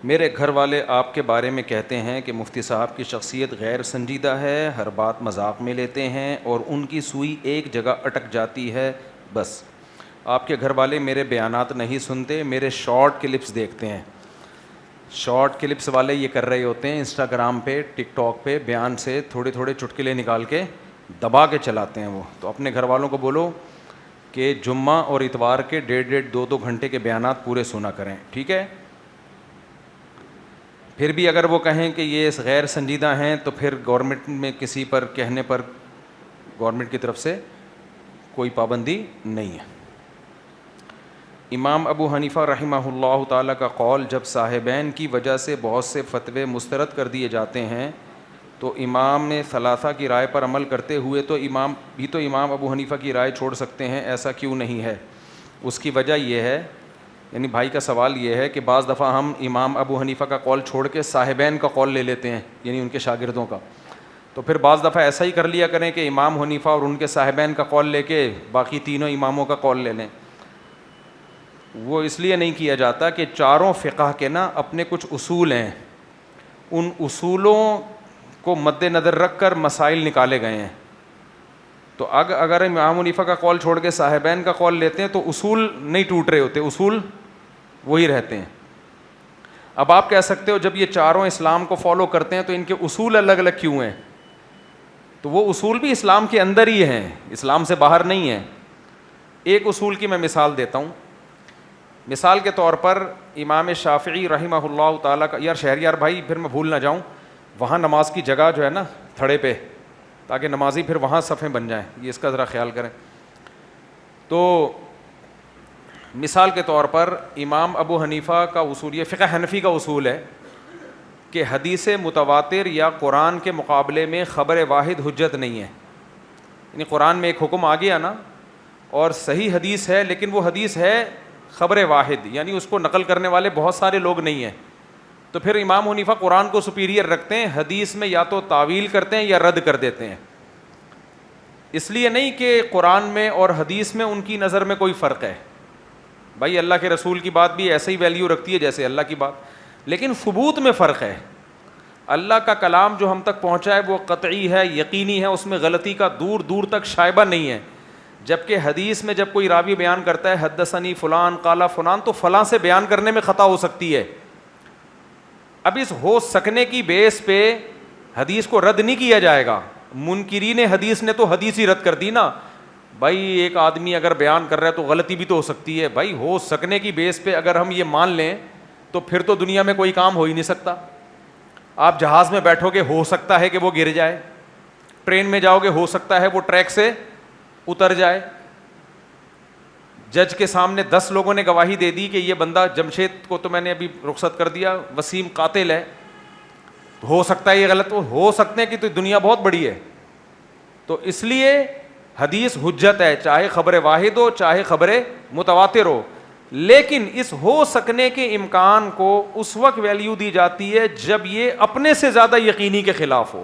میرے گھر والے آپ کے بارے میں کہتے ہیں کہ مفتی صاحب کی شخصیت غیر سنجیدہ ہے، ہر بات مذاق میں لیتے ہیں اور ان کی سوئی ایک جگہ اٹک جاتی ہے بس۔ آپ کے گھر والے میرے بیانات نہیں سنتے، میرے شارٹ کلپس دیکھتے ہیں۔ شارٹ کلپس والے یہ کر رہے ہوتے ہیں انسٹاگرام پہ، ٹک ٹاک پہ، بیان سے تھوڑے تھوڑے چٹکلے نکال کے دبا کے چلاتے ہیں وہ۔ تو اپنے گھر والوں کو بولو کہ جمعہ اور اتوار کے 1.5 گھنٹے کے بیانات پورے سنا کریں، ٹھیک ہے؟ پھر بھی اگر وہ کہیں کہ یہ غیر سنجیدہ ہیں تو پھر گورنمنٹ میں کسی پر کہنے پر گورنمنٹ کی طرف سے کوئی پابندی نہیں ہے۔ امام ابو حنیفہ رحمہ اللہ تعالیٰ کا قول، جب صاحبین کی وجہ سے بہت سے فتوے مسترد کر دیے جاتے ہیں تو امام ثلاثہ کی رائے پر عمل کرتے ہوئے تو امام ابو حنیفہ کی رائے چھوڑ سکتے ہیں، ایسا کیوں نہیں ہے؟ اس کی وجہ یہ ہے، یعنی بھائی کا سوال یہ ہے کہ بعض دفعہ ہم امام ابو حنیفہ کا قول چھوڑ کے صاحبین کا قول لے لیتے ہیں، یعنی ان کے شاگردوں کا۔ تو پھر بعض دفعہ ایسا ہی کر لیا کریں کہ امام حنیفہ اور ان کے صاحبین کا قول لے کے باقی تینوں اماموں کا قول لے لیں۔ وہ اس لیے نہیں کیا جاتا کہ چاروں فقہ کے نا اپنے کچھ اصول ہیں، ان اصولوں کو مد نظر رکھ کر مسائل نکالے گئے ہیں۔ تو اگر امام حنیفہ کا قول چھوڑ کے صاحبین کا قول لیتے ہیں تو اصول نہیں ٹوٹ رہے ہوتے، اصول وہی رہتے ہیں۔ اب آپ کہہ سکتے ہو جب یہ چاروں اسلام کو فالو کرتے ہیں تو ان کے اصول الگ الگ کیوں ہیں؟ تو وہ اصول بھی اسلام کے اندر ہی ہیں، اسلام سے باہر نہیں ہیں۔ ایک اصول کی میں مثال دیتا ہوں۔ مثال کے طور پر امام شافعی رحمہ اللہ تعالیٰ کا، یار شہریار بھائی پھر میں بھول نہ جاؤں، وہاں نماز کی جگہ جو ہے نا تھڑے پہ، تاکہ نمازی پھر وہاں صفیں بن جائیں، یہ اس کا ذرا خیال کریں۔ تو مثال کے طور پر امام ابو حنیفہ کا اصول، یہ فقہ حنفی کا اصول ہے کہ حدیث متواتر یا قرآن کے مقابلے میں خبر واحد حجت نہیں ہے۔ یعنی قرآن میں ایک حکم آ گیا نا اور صحیح حدیث ہے، لیکن وہ حدیث ہے خبر واحد، یعنی اس کو نقل کرنے والے بہت سارے لوگ نہیں ہیں، تو پھر امام حنیفہ قرآن کو سپیریئر رکھتے ہیں، حدیث میں یا تو تعویل کرتے ہیں یا رد کر دیتے ہیں۔ اس لیے نہیں کہ قرآن میں اور حدیث میں ان کی نظر میں کوئی فرق ہے، بھائی اللہ کے رسول کی بات بھی ایسے ہی ویلیو رکھتی ہے جیسے اللہ کی بات، لیکن ثبوت میں فرق ہے۔ اللہ کا کلام جو ہم تک پہنچا ہے وہ قطعی ہے، یقینی ہے، اس میں غلطی کا دور دور تک شائبہ نہیں ہے، جبکہ حدیث میں جب کوئی راوی بیان کرتا ہے حدثنی فلان قال فلان، تو فلاں سے بیان کرنے میں خطا ہو سکتی ہے۔ اب اس ہو سکنے کی بیس پہ حدیث کو رد نہیں کیا جائے گا۔ منکرین حدیث نے تو حدیث ہی رد کر دی نا، بھائی ایک آدمی اگر بیان کر رہا ہے تو غلطی بھی تو ہو سکتی ہے، بھائی ہو سکنے کی بیس پہ اگر ہم یہ مان لیں تو پھر تو دنیا میں کوئی کام ہو ہی نہیں سکتا۔ آپ جہاز میں بیٹھو گے، ہو سکتا ہے کہ وہ گر جائے، ٹرین میں جاؤ گے، ہو سکتا ہے وہ ٹریک سے اتر جائے، جج کے سامنے 10 لوگوں نے گواہی دے دی کہ یہ بندہ جمشید کو تو میں نے ابھی رخصت کر دیا، وسیم قاتل ہے، ہو سکتا ہے یہ غلط ہو سکتے ہیں کہ تو دنیا بہت بڑی ہے۔ تو اس لیے حدیث حجت ہے، چاہے خبر واحد ہو چاہے خبر متواتر ہو، لیکن اس ہو سکنے کے امکان کو اس وقت ویلیو دی جاتی ہے جب یہ اپنے سے زیادہ یقینی کے خلاف ہو۔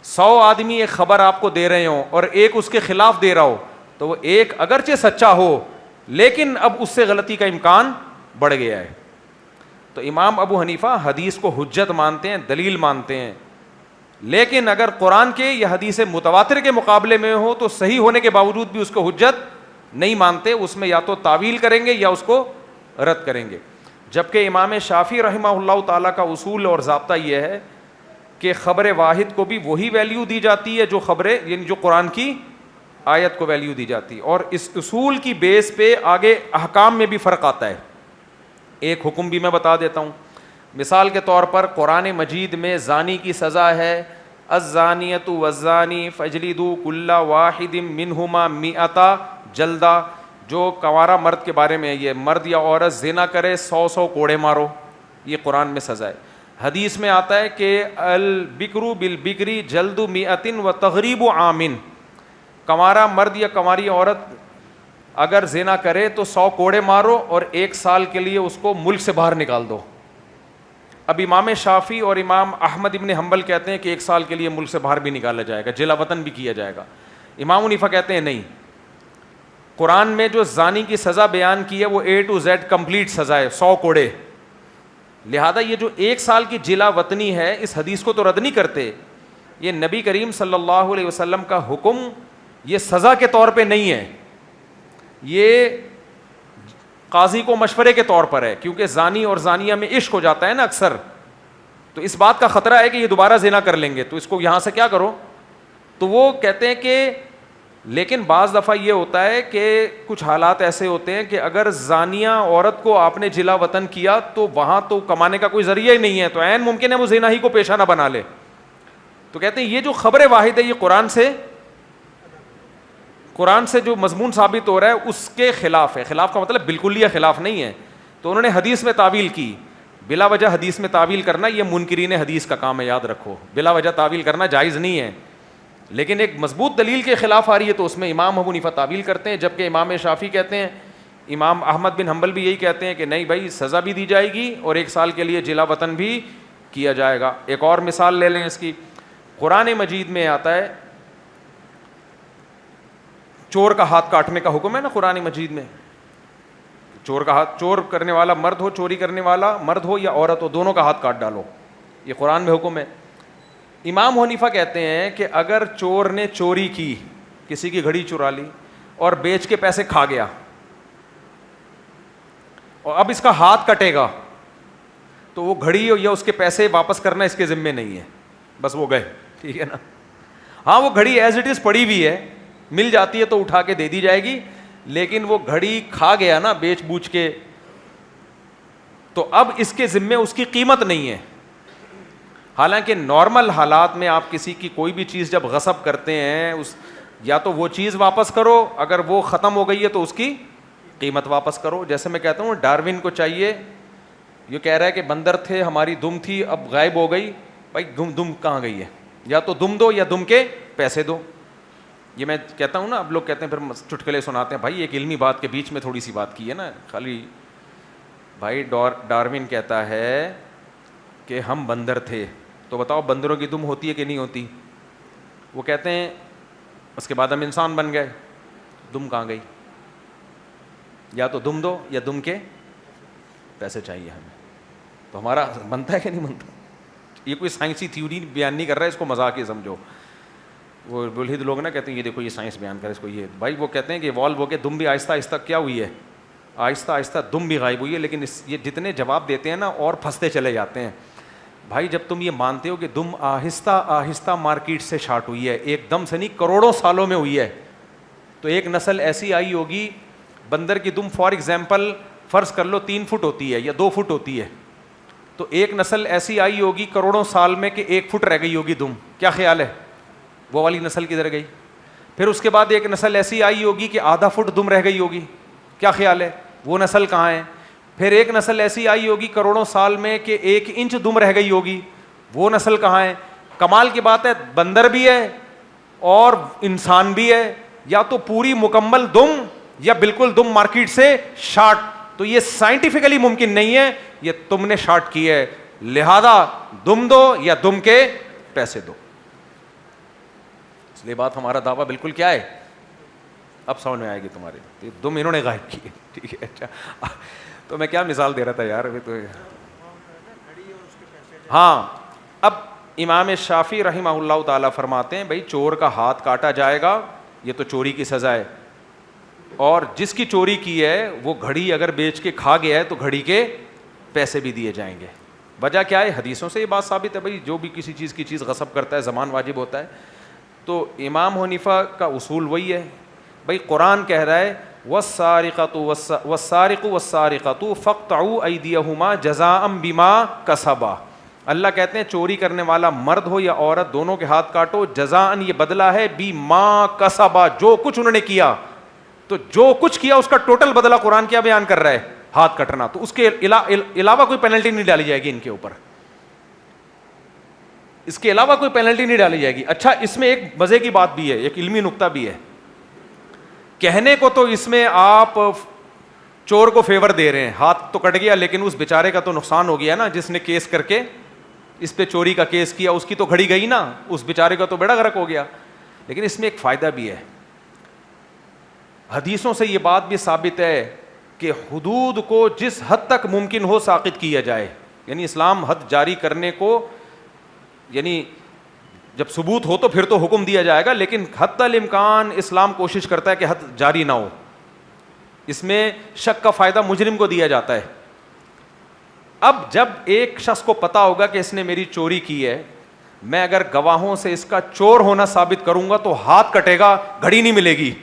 100 آدمی ایک خبر آپ کو دے رہے ہوں اور ایک اس کے خلاف دے رہا ہو، تو وہ ایک اگرچہ سچا ہو لیکن اب اس سے غلطی کا امکان بڑھ گیا ہے۔ تو امام ابو حنیفہ حدیث کو حجت مانتے ہیں، دلیل مانتے ہیں، لیکن اگر قرآن کے یا حدیث متواتر کے مقابلے میں ہو تو صحیح ہونے کے باوجود بھی اس کو حجت نہیں مانتے، اس میں یا تو تعویل کریں گے یا اس کو رد کریں گے۔ جبکہ امام شافعی رحمہ اللہ تعالیٰ کا اصول اور ضابطہ یہ ہے کہ خبر واحد کو بھی وہی ویلیو دی جاتی ہے جو خبریں، یعنی جو قرآن کی آیت کو ویلیو دی جاتی ہے، اور اس اصول کی بیس پہ آگے احکام میں بھی فرق آتا ہے۔ ایک حکم بھی میں بتا دیتا ہوں، مثال کے طور پر قرآن مجید میں زانی کی سزا ہے الزانیۃ والزانی فاجلدوا کل واحد منہما 100 جلدہ، جو کنوارا مرد کے بارے میں ہے، یہ مرد یا عورت زنا کرے 100 کوڑے مارو، یہ قرآن میں سزا ہے۔ حدیث میں آتا ہے کہ البکر بالبکر جلد 100 وتغریب عام، کنوارا مرد یا کنواری عورت اگر زنا کرے تو 100 کوڑے مارو اور 1 سال کے لیے اس کو ملک سے باہر نکال دو۔ اب امام شافعی اور امام احمد ابن حنبل کہتے ہیں کہ 1 سال کے لیے ملک سے باہر بھی نکالا جائے گا، جلا وطن بھی کیا جائے گا۔ امام حنیفہ کہتے ہیں نہیں، قرآن میں جو زانی کی سزا بیان کی ہے وہ A to Z کمپلیٹ سزا ہے، 100 کوڑے، لہذا یہ جو 1 سال کی جلا وطنی ہے اس حدیث کو تو رد نہیں کرتے. یہ نبی کریم صلی اللہ علیہ وسلم کا حکم یہ سزا کے طور پہ نہیں ہے, یہ قاضی کو مشورے کے طور پر ہے, کیونکہ زانی اور زانیہ میں عشق ہو جاتا ہے نا اکثر, تو اس بات کا خطرہ ہے کہ یہ دوبارہ زنا کر لیں گے, تو اس کو یہاں سے کیا کرو. تو وہ کہتے ہیں کہ لیکن بعض دفعہ یہ ہوتا ہے کہ کچھ حالات ایسے ہوتے ہیں کہ اگر زانیہ عورت کو آپ نے جلا وطن کیا تو وہاں تو کمانے کا کوئی ذریعہ ہی نہیں ہے, تو عین ممکن ہے وہ زنا ہی کو پیشہ نہ بنا لے. تو کہتے ہیں یہ جو خبر واحد ہے یہ قرآن سے جو مضمون ثابت ہو رہا ہے اس کے خلاف ہے. خلاف کا مطلب بالکل یہ خلاف نہیں ہے. تو انہوں نے حدیث میں تعویل کی, بلا وجہ حدیث میں تعویل کرنا یہ منکرین حدیث کا کام ہے, یاد رکھو, بلا وجہ تعویل کرنا جائز نہیں ہے. لیکن ایک مضبوط دلیل کے خلاف آ رہی ہے تو اس میں امام ابو حنیفہ تعویل کرتے ہیں, جبکہ امام شافعی کہتے ہیں, امام احمد بن حنبل بھی یہی کہتے ہیں کہ نہیں بھائی سزا بھی دی جائے گی اور 1 سال کے لیے جلا وطن بھی کیا جائے گا. ایک اور مثال لے لیں اس کی, قرآن مجید میں آتا ہے چور کا ہاتھ کاٹنے کا حکم ہے نا قرآن مجید میں. چور کا ہاتھ, چور کرنے والا مرد ہو, چوری کرنے والا مرد ہو یا عورت ہو, دونوں کا ہاتھ کاٹ ڈالو, یہ قرآن میں حکم ہے. امام حنیفہ کہتے ہیں کہ اگر چور نے چوری کی, کسی کی گھڑی چرا لی اور بیچ کے پیسے کھا گیا اور اب اس کا ہاتھ کٹے گا تو وہ گھڑی یا اس کے پیسے واپس کرنا اس کے ذمے نہیں ہے, بس وہ گئے, ٹھیک ہے نا. ہاں وہ گھڑی ایز اٹ از پڑی ہوئی ہے, مل جاتی ہے تو اٹھا کے دے دی جائے گی, لیکن وہ گھڑی کھا گیا نا بیچ بوچھ کے, تو اب اس کے ذمے اس کی قیمت نہیں ہے. حالانکہ نارمل حالات میں آپ کسی کی کوئی بھی چیز جب غصب کرتے ہیں یا تو وہ چیز واپس کرو, اگر وہ ختم ہو گئی ہے تو اس کی قیمت واپس کرو. جیسے میں کہتا ہوں ڈاروین کو چاہیے, یہ کہہ رہا ہے کہ بندر تھے, ہماری دم تھی, اب غائب ہو گئی, بھائی دم کہاں گئی ہے, یا تو دم دو یا دم کے پیسے دو. یہ میں کہتا ہوں نا, اب لوگ کہتے ہیں پھر چٹکلے سناتے ہیں, بھائی ایک علمی بات کے بیچ میں تھوڑی سی بات کی ہے نا خالی. بھائی ڈاروین کہتا ہے کہ ہم بندر تھے, تو بتاؤ بندروں کی دم ہوتی ہے کہ نہیں ہوتی؟ وہ کہتے ہیں اس کے بعد ہم انسان بن گئے, دم کہاں گئی؟ یا تو دم دو یا دم کے پیسے چاہیے ہمیں. تو ہمارا بنتا ہے کہ نہیں بنتا؟ یہ کوئی سائنسی تھیوری بیان نہیں کر رہا ہے, اس کو مذاق ہی سمجھو. وہ ملحد لوگ نا کہتے ہیں یہ دیکھو یہ سائنس بیان کر اس کو, یہ بھائی وہ کہتے ہیں کہ ایوالو ہو کے دم بھی آہستہ آہستہ کیا ہوئی ہے, آہستہ آہستہ دم بھی غائب ہوئی ہے. لیکن یہ جتنے جواب دیتے ہیں نا اور پھنستے چلے جاتے ہیں. بھائی جب تم یہ مانتے ہو کہ دم آہستہ آہستہ مارکیٹ سے شارٹ ہوئی ہے, ایک دم سے نہیں کروڑوں سالوں میں ہوئی ہے, تو ایک نسل ایسی آئی ہوگی, بندر کی دم فار ایگزامپل فرض کر لو 3 فٹ ہوتی ہے یا 2 فٹ ہوتی ہے, تو ایک نسل ایسی آئی ہوگی کروڑوں سال میں کہ 1 فٹ رہ گئی ہوگی دم. کیا خیال ہے وہ والی نسل کدھر گئی؟ پھر اس کے بعد ایک نسل ایسی آئی ہوگی کہ آدھا فٹ دم رہ گئی ہوگی. کیا خیال ہے وہ نسل کہاں ہے؟ پھر ایک نسل ایسی آئی ہوگی کروڑوں سال میں کہ 1 انچ دم رہ گئی ہوگی, وہ نسل کہاں ہے؟ کمال کی بات ہے بندر بھی ہے اور انسان بھی ہے, یا تو پوری مکمل دم یا بالکل دم مارکیٹ سے شارٹ. تو یہ سائنٹیفکلی ممکن نہیں ہے, یہ تم نے شارٹ کی ہے, لہذا دم دو یا دم کے پیسے دو. اس لیے بات ہمارا دعویٰ بالکل کیا ہے, اب سمجھ میں آئے گی تمہارے, دم انہوں نے غائب کی ہے, ٹھیک ہے. اچھا تو میں کیا مثال دے رہا تھا یار ابھی تو. ہاں اب امام شافعی رحمہ اللہ تعالیٰ فرماتے ہیں بھائی چور کا ہاتھ کاٹا جائے گا, یہ تو چوری کی سزا ہے, اور جس کی چوری کی ہے وہ گھڑی اگر بیچ کے کھا گیا ہے تو گھڑی کے پیسے بھی دیے جائیں گے. وجہ کیا ہے؟ حدیثوں سے یہ بات ثابت ہے بھائی جو بھی کسی چیز کی چیز غصب کرتا ہے ضمان واجب ہوتا ہے. تو امام حنیفہ کا اصول وہی ہے بھائی, قرآن کہہ رہا ہے والسارق والسارقۃ فاقطعوا ایدیہما جزاء بما کسبا. اللہ کہتے ہیں چوری کرنے والا مرد ہو یا عورت دونوں کے ہاتھ کاٹو, جزاء یہ بدلہ ہے, بما کسبا جو کچھ انہوں نے کیا. تو جو کچھ کیا اس کا ٹوٹل بدلہ قرآن کیا بیان کر رہا ہے؟ ہاتھ کٹنا. تو اس کے علاوہ کوئی پینلٹی نہیں ڈالی جائے گی ان کے اوپر, اس کے علاوہ کوئی پینلٹی نہیں ڈالی جائے گی. اچھا اس میں ایک مزے کی بات بھی ہے, ایک علمی نقطہ بھی ہے. کہنے کو تو اس میں آپ چور کو فیور دے رہے ہیں, ہاتھ تو کٹ گیا لیکن اس بیچارے کا تو نقصان ہو گیا نا, جس نے کیس کر کے اس پہ چوری کا کیس کیا, اس کی تو گھڑی گئی نا, اس بیچارے کا تو بیڑا غرق ہو گیا. لیکن اس میں ایک فائدہ بھی ہے, حدیثوں سے یہ بات بھی ثابت ہے کہ حدود کو جس حد تک ممکن ہو ساقط کیا جائے. یعنی اسلام حد جاری کرنے کو، یعنی جب ثبوت ہو تو پھر تو حکم دیا جائے گا، لیکن حتی الامکان اسلام کوشش کرتا ہے کہ حد جاری نہ ہو. اس میں شک کا فائدہ مجرم کو دیا جاتا ہے. اب جب ایک شخص کو پتا ہوگا کہ اس نے میری چوری کی ہے، میں اگر گواہوں سے اس کا چور ہونا ثابت کروں گا تو ہاتھ کٹے گا، گھڑی نہیں ملے گی،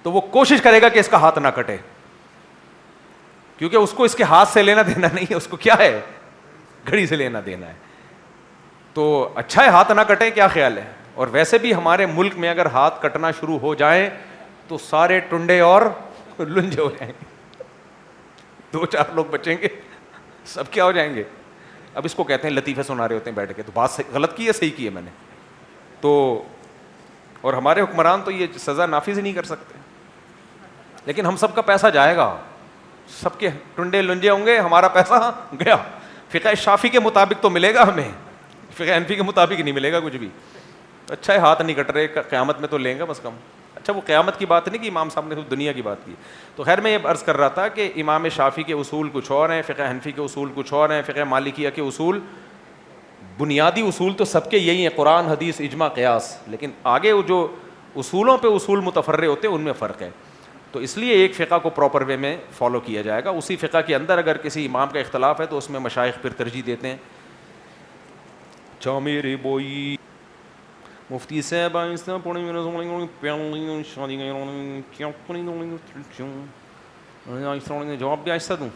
تو وہ کوشش کرے گا کہ اس کا ہاتھ نہ کٹے، کیونکہ اس کو اس کے ہاتھ سے لینا دینا نہیں ہے، اس کو کیا ہے، گھڑی سے لینا دینا ہے. تو اچھا ہے ہاتھ نہ کٹے، کیا خیال ہے؟ اور ویسے بھی ہمارے ملک میں اگر ہاتھ کٹنا شروع ہو جائیں تو سارے ٹنڈے اور لنجے ہو جائیں گے، 2-4 لوگ بچیں گے، سب کیا ہو جائیں گے. اب اس کو کہتے ہیں لطیفے سنا رہے ہوتے ہیں بیٹھ کے، تو بات غلط کی ہے صحیح کی ہے میں نے تو. اور ہمارے حکمران تو یہ سزا نافذ ہی نہیں کر سکتے، لیکن ہم سب کا پیسہ جائے گا، سب کے ٹنڈے لنجے ہوں گے، ہمارا پیسہ گیا. فقہ شافعی کے مطابق تو ملے گا ہمیں، فقہ حنفی کے مطابق نہیں ملے گا کچھ بھی. اچھا ہے ہاتھ نہیں کٹ رہے، قیامت میں تو لیں گے کم از کم. اچھا وہ قیامت کی بات نہیں کہ امام صاحب نے دنیا کی بات کی. تو خیر میں یہ عرض کر رہا تھا کہ امام شافعی کے اصول کچھ اور ہیں، فقہ حنفی کے اصول کچھ اور ہیں، فقہ مالکیہ کے اصول، بنیادی اصول تو سب کے یہی ہیں، قرآن حدیث اجماع قیاس، لیکن آگے وہ جو اصولوں پہ اصول متفرع ہوتے ہیں ان میں فرق ہے. تو اس لیے ایک فقہ کو پراپر وے میں فالو کیا جائے گا. اسی فقہ کے اندر اگر کسی امام کا اختلاف ہے تو اس میں مشائخ پھر ترجیح دیتے ہیں. چا میرے بوئی مفتی صاحب آہستہ پڑھیں جواب بھی آہستہ دوں،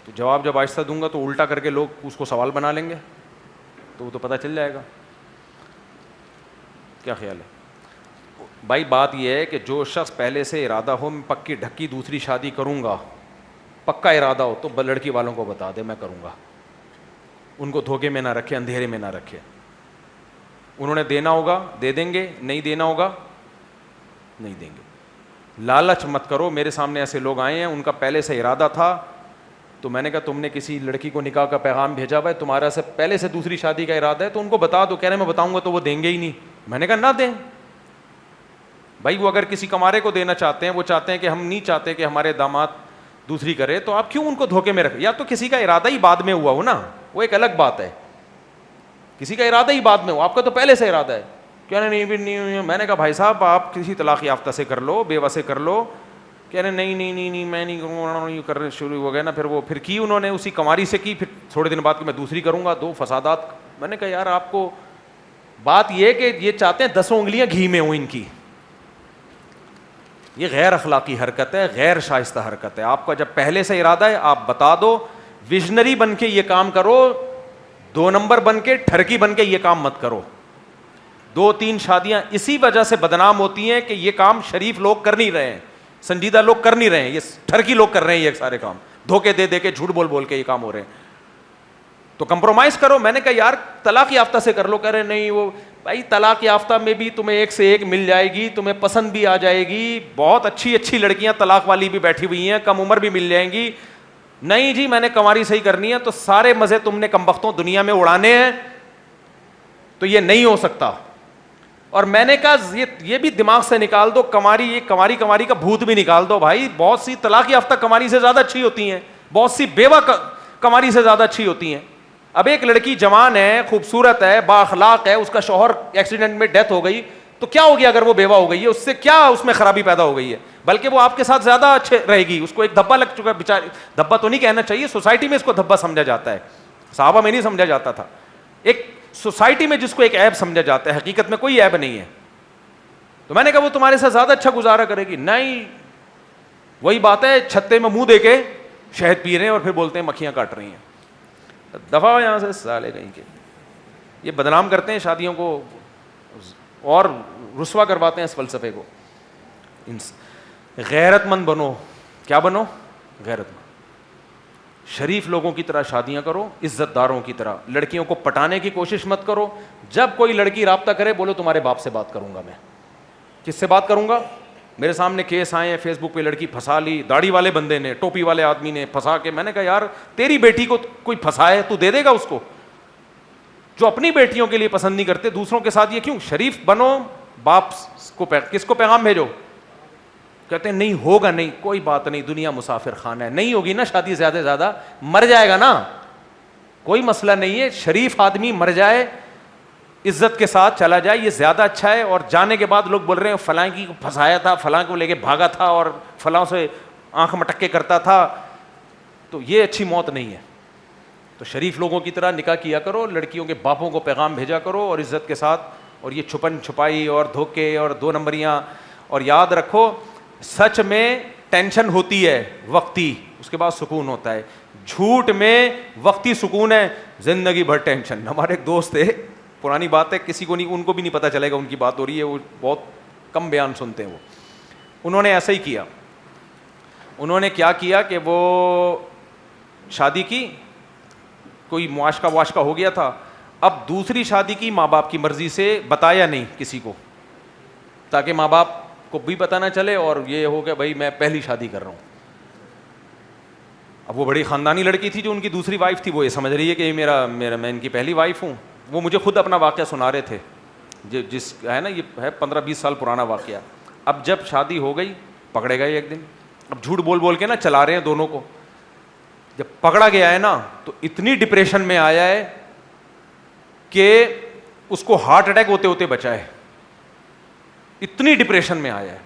تو جواب جب آہستہ دوں گا تو الٹا کر کے لوگ اس کو سوال بنا لیں گے، تو وہ تو پتہ چل جائے گا. کیا خیال ہے بھائی؟ بات یہ ہے کہ جو شخص پہلے سے ارادہ ہو میں پکی ڈھکی دوسری شادی کروں گا، پکا ارادہ ہو تو لڑکی والوں کو بتا دے میں کروں گا، ان کو دھوکے میں نہ رکھے، اندھیرے میں نہ رکھے. انہوں نے دینا ہوگا دے دیں گے، نہیں دینا ہوگا نہیں دیں گے. لالچ مت کرو. میرے سامنے ایسے لوگ آئے ہیں ان کا پہلے سے ارادہ تھا، تو میں نے کہا تم نے کسی لڑکی کو نکاح کا پیغام بھیجا ہوا ہے، تمہارا سے پہلے سے دوسری شادی کا ارادہ ہے، تو ان کو بتا دو. کہہ رہے میں بتاؤں گا تو وہ دیں گے ہی نہیں. میں نے کہا نہ دیں بھائی. وہ اگر کسی کمارے کو دینا چاہتے ہیں، وہ چاہتے ہیں کہ ہم نہیں چاہتے کہ ہمارے داماد دوسری کرے، تو آپ کیوں ان کو دھوکے میں رکھیں؟ یا تو کسی کا ارادہ ہی بعد میں ہوا ہو نا، وہ ایک الگ بات ہے. کسی کا ارادہ ہی بعد میں ہو، آپ کا تو پہلے سے ارادہ ہے. کہہ رہے نہیں بھی نہیں. میں نے کہا بھائی صاحب آپ کسی طلاق یافتہ سے کر لو، بیوہ سے کر لو. کہہ رہے نہیں نہیں نہیں نہیں میں نہیں کروں، کرنے شروع ہو گئے نا. پھر وہ پھر کی انہوں نے اسی کماری سے کی، پھر تھوڑے دن بعد کہ میں دوسری کروں گا. 2 فسادات. میں نے کہا یار آپ کو بات یہ کہ یہ چاہتے ہیں 10 انگلیاں گھی میں ہوں ان کی. یہ غیر اخلاقی حرکت ہے، غیر شائستہ حرکت ہے. آپ کا جب پہلے سے ارادہ ہے آپ بتا دو. ویژنری بن کے یہ کام کرو، 2 نمبر بن کے ٹھرکی بن کے یہ کام مت کرو. 2-3 شادیاں اسی وجہ سے بدنام ہوتی ہیں کہ یہ کام شریف لوگ کر نہیں رہے ہیں، سنجیدہ لوگ کر نہیں رہے ہیں، یہ ٹھرکی لوگ کر رہے ہیں. یہ سارے کام دھوکے دے دے کے جھوٹ بول بول کے یہ کام ہو رہے ہیں. تو کمپرومائز کرو. میں نے کہا یار طلاق یافتہ سے کر لو. کہہ رہے نہیں وہ بھائی طلاق یافتہ میں بھی تمہیں ایک سے ایک مل جائے گی، تمہیں پسند بھی آ جائے گی. بہت اچھی اچھی لڑکیاں طلاق والی بھی بیٹھی ہوئی ہیں، کم عمر بھی مل جائیں گی. نہیں جی میں نے کنواری صحیح کرنی ہے. تو سارے مزے تم نے کمبختوں دنیا میں اڑانے ہیں، تو یہ نہیں ہو سکتا. اور میں نے کہا یہ بھی دماغ سے نکال دو. کنواری یہ کنواری کا بھوت بھی نکال دو بھائی. بہت سی طلاق یافتہ کنواری سے زیادہ اچھی ہوتی ہیں، بہت سی بیوہ کنواری سے زیادہ اچھی ہوتی ہیں. اب ایک لڑکی جوان ہے، خوبصورت ہے، با اخلاق ہے، اس کا شوہر ایکسیڈنٹ میں ڈیتھ ہو گئی، تو کیا ہو گیا اگر وہ بیوہ ہو گئی ہے؟ اس سے کیا اس میں خرابی پیدا ہو گئی ہے؟ بلکہ وہ آپ کے ساتھ زیادہ اچھے رہے گی. اس کو ایک دھبا لگ چکا ہے بیچاری. دھبا تو نہیں کہنا چاہیے، سوسائٹی میں اس کو دھبا سمجھا جاتا ہے، صحابہ میں نہیں سمجھا جاتا تھا. ایک سوسائٹی میں جس کو ایک عیب سمجھا جاتا ہے، حقیقت میں کوئی عیب نہیں ہے. تو میں نے کہا وہ تمہارے ساتھ زیادہ اچھا گزارا کرے گی. نہیں وہی بات ہے، چھتے میں منہ دے کے شہد پی رہے ہیں اور پھر بولتے ہیں مکھیاں کاٹ رہی ہیں. دفعہ ہو یہاں سے سالے کہیں کے. یہ بدنام کرتے ہیں شادیوں کو اور رسوا کرواتے ہیں اس فلسفے کو. غیرت مند بنو. کیا بنو؟ غیرت مند. شریف لوگوں کی طرح شادیاں کرو، عزت داروں کی طرح. لڑکیوں کو پٹانے کی کوشش مت کرو. جب کوئی لڑکی رابطہ کرے بولو تمہارے باپ سے بات کروں گا. میں کس سے بات کروں گا؟ میرے سامنے کیس آئے ہیں، فیس بک پہ لڑکی پھنسا لی، داڑھی والے بندے نے، ٹوپی والے آدمی نے پھنسا کے. میں نے کہا یار تیری بیٹی کو کوئی پھنسائے تو دے دے گا اس کو؟ جو اپنی بیٹیوں کے لیے پسند نہیں کرتے دوسروں کے ساتھ یہ کیوں؟ شریف بنو. باپ کو کس کو پیغام بھیجو؟ کہتے ہیں نہیں ہوگا, نہیں کوئی بات نہیں, دنیا مسافر خانہ ہے, نہیں ہوگی نا شادی, زیادہ سے زیادہ مر جائے گا نا, کوئی مسئلہ نہیں ہے, شریف آدمی مر جائے عزت کے ساتھ چلا جائے یہ زیادہ اچھا ہے. اور جانے کے بعد لوگ بول رہے ہیں فلاں کی پھنسایا تھا, فلاں کو لے کے بھاگا تھا اور فلاں سے آنکھ مٹکے کرتا تھا, تو یہ اچھی موت نہیں ہے. تو شریف لوگوں کی طرح نکاح کیا کرو, لڑکیوں کے باپوں کو پیغام بھیجا کرو اور عزت کے ساتھ, اور یہ چھپن چھپائی اور دھوکے اور 2 نمبریاں. اور یاد رکھو سچ میں ٹینشن ہوتی ہے وقتی, اس کے بعد سکون ہوتا ہے. جھوٹ میں وقتی سکون ہے, زندگی بھر ٹینشن. ہمارے ایک دوست تھے, پرانی بات ہے, کسی کو نہیں, ان کو بھی نہیں پتہ چلے گا ان کی بات ہو رہی ہے, وہ بہت کم بیان سنتے ہیں. وہ انہوں نے ایسا ہی کیا. انہوں نے کیا کیا کہ وہ شادی کی, کوئی معاشقہ واشقہ ہو گیا تھا, اب دوسری شادی کی ماں باپ کی مرضی سے, بتایا نہیں کسی کو تاکہ ماں باپ کو بھی پتہ نہ چلے, اور یہ ہو کہ بھائی میں پہلی شادی کر رہا ہوں. اب وہ بڑی خاندانی لڑکی تھی جو ان کی دوسری وائف تھی, وہ یہ سمجھ رہی ہے کہ یہ میں ان کی پہلی وائف ہوں. وہ مجھے خود اپنا واقعہ سنا رہے تھے, جس ہے نا, یہ ہے 15-20 سال پرانا واقعہ. اب جب شادی ہو گئی, پکڑے گئے ایک دن, اب جھوٹ بول بول کے نا چلا رہے ہیں دونوں کو. جب پکڑا گیا ہے نا تو اتنی ڈپریشن میں آیا ہے کہ اس کو ہارٹ اٹیک ہوتے ہوتے بچا ہے, اتنی ڈپریشن میں آیا ہے.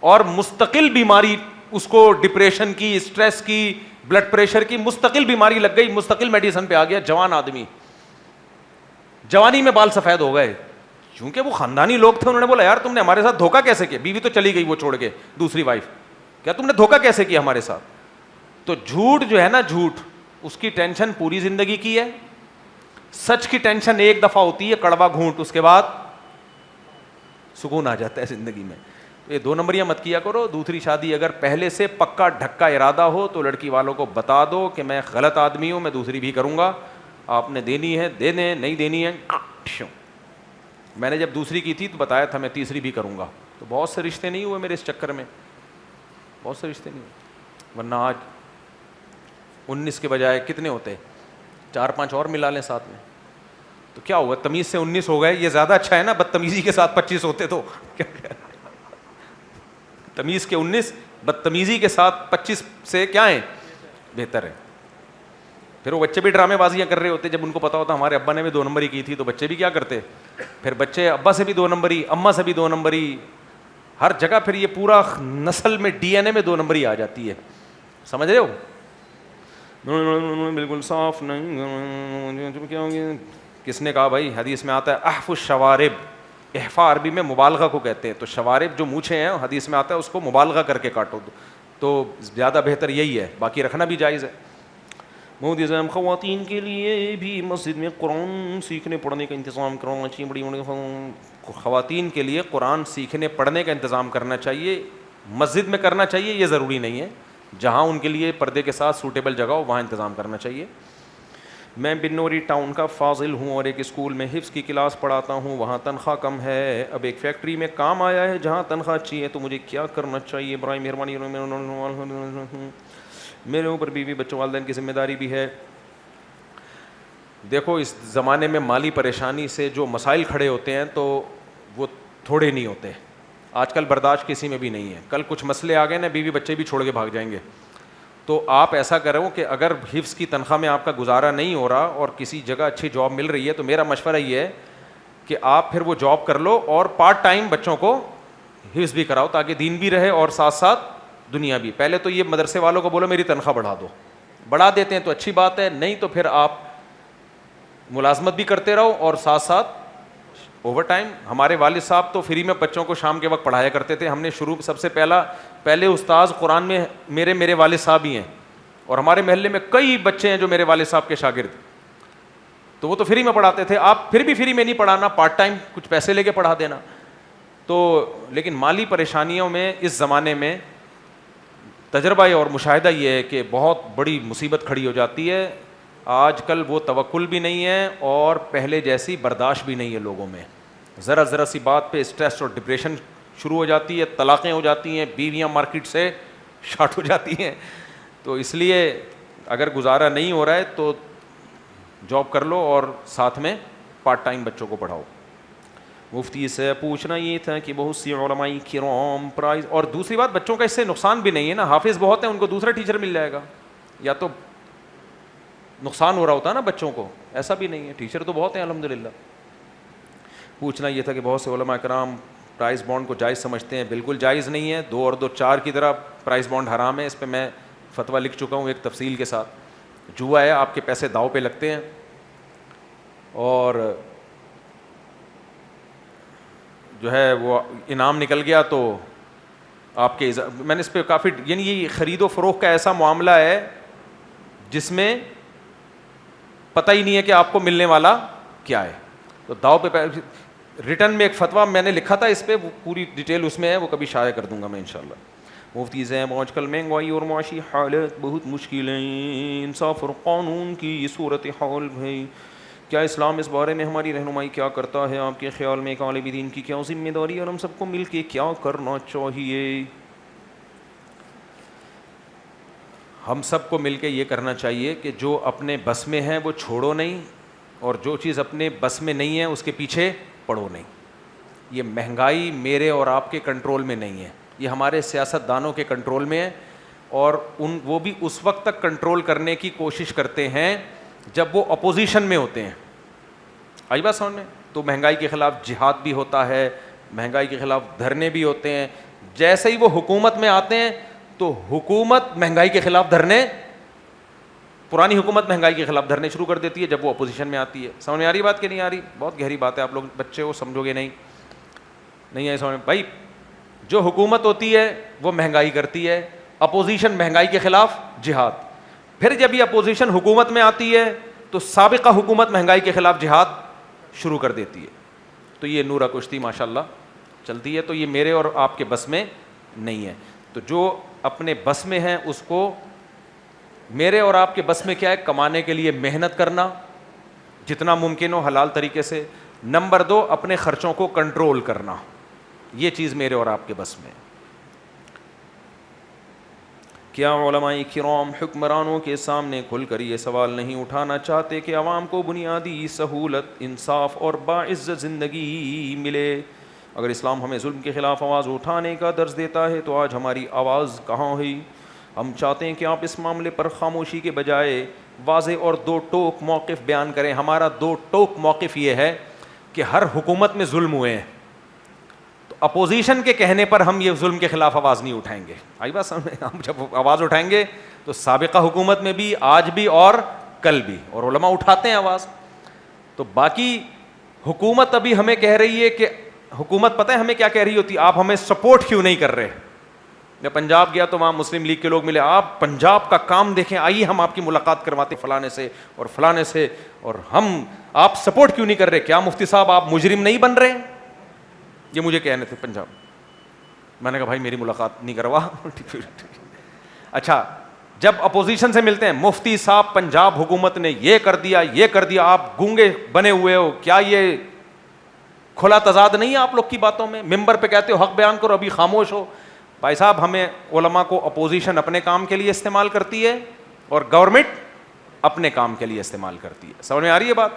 اور مستقل بیماری اس کو, ڈپریشن کی, اسٹریس کی, بلڈ پریشر کی مستقل بیماری لگ گئی, مستقل میڈیسن پہ آ گیا. جوان آدمی, جوانی میں بال سفید ہو گئے. چونکہ وہ خاندانی لوگ تھے, انہوں نے بولا یار تم نے ہمارے ساتھ دھوکہ کیسے کیا, بیوی تو چلی گئی وہ چھوڑ کے دوسری وائف, کیا تم نے دھوکہ کیسے کیا ہمارے ساتھ. تو جھوٹ جو ہے نا, جھوٹ اس کی ٹینشن پوری زندگی کی ہے. سچ کی ٹینشن ایک دفعہ ہوتی ہے, کڑوا گھونٹ, اس کے بعد سکون آ جاتا ہے زندگی میں. یہ 2 نمبریاں مت کیا کرو. دوسری شادی اگر پہلے سے پکا ڈھکا ارادہ ہو تو لڑکی والوں کو بتا دو کہ میں غلط آدمی ہوں, میں دوسری بھی کروں گا, آپ نے دینی ہے دے دیں, نہیں دینی ہے. میں نے جب دوسری کی تھی تو بتایا تھا میں تیسری بھی کروں گا, تو بہت سے رشتے نہیں ہوئے میرے اس چکر میں, بہت سے رشتے نہیں ہوئے. ورنہ آج 19 کے بجائے کتنے ہوتے, 4-5 اور ملا لیں ساتھ میں, تو کیا ہوا, تمیز سے 19 ہو گئے. یہ زیادہ اچھا ہے نا, بدتمیزی کے ساتھ 25 ہوتے تو تمیز کے 19, بدتمیزی کے ساتھ 25 سے کیا ہے, بہتر ہے. پھر وہ بچے بھی ڈرامے بازیاں کر رہے ہوتے, جب ان کو پتا ہوتا ہمارے ابا نے بھی 2 نمبری کی تھی, تو بچے بھی کیا کرتے, پھر بچے ابا سے بھی 2 نمبری, اماں سے بھی 2 نمبری, ہر جگہ. پھر یہ پورا نسل میں ڈی این اے میں 2 نمبری آ جاتی ہے, سمجھ رہے ہو. بالکل صاف نہیں, کس نے کہا بھائی, حدیث میں آتا ہے احف الشوارب, احفا عربی میں مبالغہ کو کہتے ہیں, تو شوارب جو مونچھیں ہیں حدیث میں آتا ہے اس کو مبالغہ کر کے کاٹو, تو زیادہ بہتر یہی ہے, باقی رکھنا بھی جائز ہے. مودی اعظم خواتین کے لیے بھی مسجد میں قرآن سیکھنے پڑھنے کا انتظام کرنا چاہیے. بڑی خواتین کے لیے قرآن سیکھنے پڑھنے کا انتظام کرنا چاہیے, مسجد میں کرنا چاہیے, یہ ضروری نہیں ہے, جہاں ان کے لیے پردے کے ساتھ سوٹیبل جگہ ہو وہاں انتظام کرنا چاہیے. میں بنوری ٹاؤن کا فاضل ہوں اور ایک اسکول میں حفظ کی کلاس پڑھاتا ہوں, وہاں تنخواہ کم ہے. اب ایک فیکٹری میں کام آیا ہے جہاں تنخواہ اچھی ہے, تو مجھے کیا کرنا چاہیے, برائے مہربانی. میرے اوپر بیوی بچوں والدین کی ذمہ داری بھی ہے. دیکھو اس زمانے میں مالی پریشانی سے جو مسائل کھڑے ہوتے ہیں تو وہ تھوڑے نہیں ہوتے. آج کل برداشت کسی میں بھی نہیں ہے. کل کچھ مسئلے آ گئے نا, بیوی بچے بھی چھوڑ کے بھاگ جائیں گے. تو آپ ایسا کرو کہ اگر حفظ کی تنخواہ میں آپ کا گزارا نہیں ہو رہا اور کسی جگہ اچھی جاب مل رہی ہے, تو میرا مشورہ یہ ہے کہ آپ پھر وہ جاب کر لو اور پارٹ ٹائم بچوں کو حفظ بھی کراؤ, تاکہ دین بھی رہے اور ساتھ ساتھ دنیا بھی. پہلے تو یہ مدرسے والوں کو بولو میری تنخواہ بڑھا دو, بڑھا دیتے ہیں تو اچھی بات ہے, نہیں تو پھر آپ ملازمت بھی کرتے رہو اور ساتھ ساتھ اوور ٹائم. ہمارے والد صاحب تو فری میں بچوں کو شام کے وقت پڑھایا کرتے تھے. ہم نے شروع سب سے پہلے استاذ قرآن میں میرے والد صاحب ہی ہیں, اور ہمارے محلے میں کئی بچے ہیں جو میرے والد صاحب کے شاگرد, تو وہ تو فری میں پڑھاتے تھے. آپ پھر بھی فری میں نہیں پڑھانا, پارٹ ٹائم کچھ پیسے لے کے پڑھا دینا. تو لیکن مالی پریشانیوں میں اس زمانے میں تجربہ اور مشاہدہ یہ ہے کہ بہت بڑی مصیبت کھڑی ہو جاتی ہے. آج کل وہ توکل بھی نہیں ہے اور پہلے جیسی برداشت بھی نہیں ہے لوگوں میں. ذرا سی بات پہ اسٹریس اور ڈپریشن شروع ہو جاتی ہے, طلاقیں ہو جاتی ہیں, بیویاں مارکیٹ سے شارٹ ہو جاتی ہیں. تو اس لیے اگر گزارا نہیں ہو رہا ہے تو جاب کر لو اور ساتھ میں پارٹ ٹائم بچوں کو پڑھاؤ. مفتی سے پوچھنا یہ تھا کہ بہت سی علماء کرام پرائز، اور دوسری بات بچوں کا اس سے نقصان بھی نہیں ہے نا، حافظ بہت ہیں ان کو دوسرا ٹیچر مل جائے گا، یا تو نقصان ہو رہا ہوتا ہے نا بچوں کو، ایسا بھی نہیں ہے، ٹیچر تو بہت ہیں الحمدللہ۔ پوچھنا یہ تھا کہ بہت سے علماء کرام پرائز بانڈ کو جائز سمجھتے ہیں، بالکل جائز نہیں ہے، 2 اور 2 4 کی طرح پرائز بانڈ حرام ہے، اس پہ میں فتویٰ لکھ چکا ہوں ایک تفصیل کے ساتھ۔ جوا ہے، آپ کے پیسے داؤ پہ لگتے ہیں، اور جو ہے وہ انعام نکل گیا تو آپ کے میں نے اس پہ کافی، یعنی یہ خرید و فروخت کا ایسا معاملہ ہے جس میں پتہ ہی نہیں ہے کہ آپ کو ملنے والا کیا ہے، تو داؤ پہ ریٹرن میں ایک فتویٰ میں نے لکھا تھا اس پہ، وہ پوری ڈیٹیل اس میں ہے، وہ کبھی شائع کر دوں گا میں انشاءاللہ۔ مفتی زیم آج کل مہنگائی اور معاشی حالت بہت مشکل ہیں، انصاف اور قانون کی یہ صورت حال ہے، کیا اسلام اس بارے میں ہماری رہنمائی کیا کرتا ہے؟ آپ کے خیال میں ایک عالم دین کی کیا ذمہ داری ہے اور ہم سب کو مل کے کیا کرنا چاہیے؟ ہم سب کو مل کے یہ کرنا چاہیے کہ جو اپنے بس میں ہے وہ چھوڑو نہیں، اور جو چیز اپنے بس میں نہیں ہے اس کے پیچھے پڑو نہیں۔ یہ مہنگائی میرے اور آپ کے کنٹرول میں نہیں ہے، یہ ہمارے سیاست دانوں کے کنٹرول میں ہے، اور وہ بھی اس وقت تک کنٹرول کرنے کی کوشش کرتے ہیں جب وہ اپوزیشن میں ہوتے ہیں۔ آئی بات سامنے؟ تو مہنگائی کے خلاف جہاد بھی ہوتا ہے، مہنگائی کے خلاف دھرنے بھی ہوتے ہیں، جیسے ہی وہ حکومت میں آتے ہیں تو حکومت مہنگائی کے خلاف دھرنے، پرانی حکومت مہنگائی کے خلاف دھرنے شروع کر دیتی ہے جب وہ اپوزیشن میں آتی ہے۔ سمجھ میں آ رہی بات کہ نہیں آ رہی؟ بہت گہری بات ہے، آپ لوگ بچے ہو سمجھو گے نہیں آئی سمجھ بھائی۔ جو حکومت ہوتی ہے وہ مہنگائی کرتی ہے، اپوزیشن مہنگائی کے خلاف جہاد، پھر جب یہ اپوزیشن حکومت میں آتی ہے تو سابقہ حکومت مہنگائی کے خلاف جہاد شروع کر دیتی ہے۔ تو یہ نورہ کشتی ماشاءاللہ چلتی ہے، تو یہ میرے اور آپ کے بس میں نہیں ہے۔ تو جو اپنے بس میں ہیں اس کو، میرے اور آپ کے بس میں کیا ہے؟ کمانے کے لیے محنت کرنا جتنا ممکن ہو حلال طریقے سے۔ نمبر 2، اپنے خرچوں کو کنٹرول کرنا، یہ چیز میرے اور آپ کے بس میں۔ کیا علماء کرام حکمرانوں کے سامنے کھل کر یہ سوال نہیں اٹھانا چاہتے کہ عوام کو بنیادی سہولت، انصاف اور باعزت زندگی ملے؟ اگر اسلام ہمیں ظلم کے خلاف آواز اٹھانے کا درس دیتا ہے تو آج ہماری آواز کہاں ہے؟ ہم چاہتے ہیں کہ آپ اس معاملے پر خاموشی کے بجائے واضح اور 2 ٹوک موقف بیان کریں۔ ہمارا 2 ٹوک موقف یہ ہے کہ ہر حکومت میں ظلم ہوئے ہیں، تو اپوزیشن کے کہنے پر ہم یہ ظلم کے خلاف آواز نہیں اٹھائیں گے۔ آئی بات سمجھ؟ ہم جب آواز اٹھائیں گے تو سابقہ حکومت میں بھی، آج بھی اور کل بھی، اور علماء اٹھاتے ہیں آواز۔ تو باقی حکومت ابھی ہمیں کہہ رہی ہے کہ حکومت پتہ ہے ہمیں کیا کہہ رہی ہوتی؟ آپ ہمیں سپورٹ کیوں نہیں کر رہے؟ میں پنجاب گیا تو وہاں مسلم لیگ کے لوگ ملے، آپ پنجاب کا کام دیکھیں، آئیے ہم آپ کی ملاقات کرواتے فلانے سے اور فلانے سے، اور ہم آپ سپورٹ کیوں نہیں کر رہے؟ کیا مفتی صاحب آپ مجرم نہیں بن رہے؟ یہ مجھے کہنے تھے پنجاب۔ میں نے کہا بھائی میری ملاقات نہیں کروا۔ اچھا، جب اپوزیشن سے ملتے ہیں، مفتی صاحب پنجاب حکومت نے یہ کر دیا، یہ کر دیا، آپ گونگے بنے ہوئے ہو، کیا یہ کھلا تضاد نہیں ہے آپ لوگ کی باتوں میں؟ ممبر پہ کہتے ہو حق بیان کرو، ابھی خاموش ہو۔ بھائی صاحب، ہمیں علماء کو اپوزیشن اپنے کام کے لیے استعمال کرتی ہے اور گورنمنٹ اپنے کام کے لیے استعمال کرتی ہے۔ سمجھ میں آ رہی ہے بات؟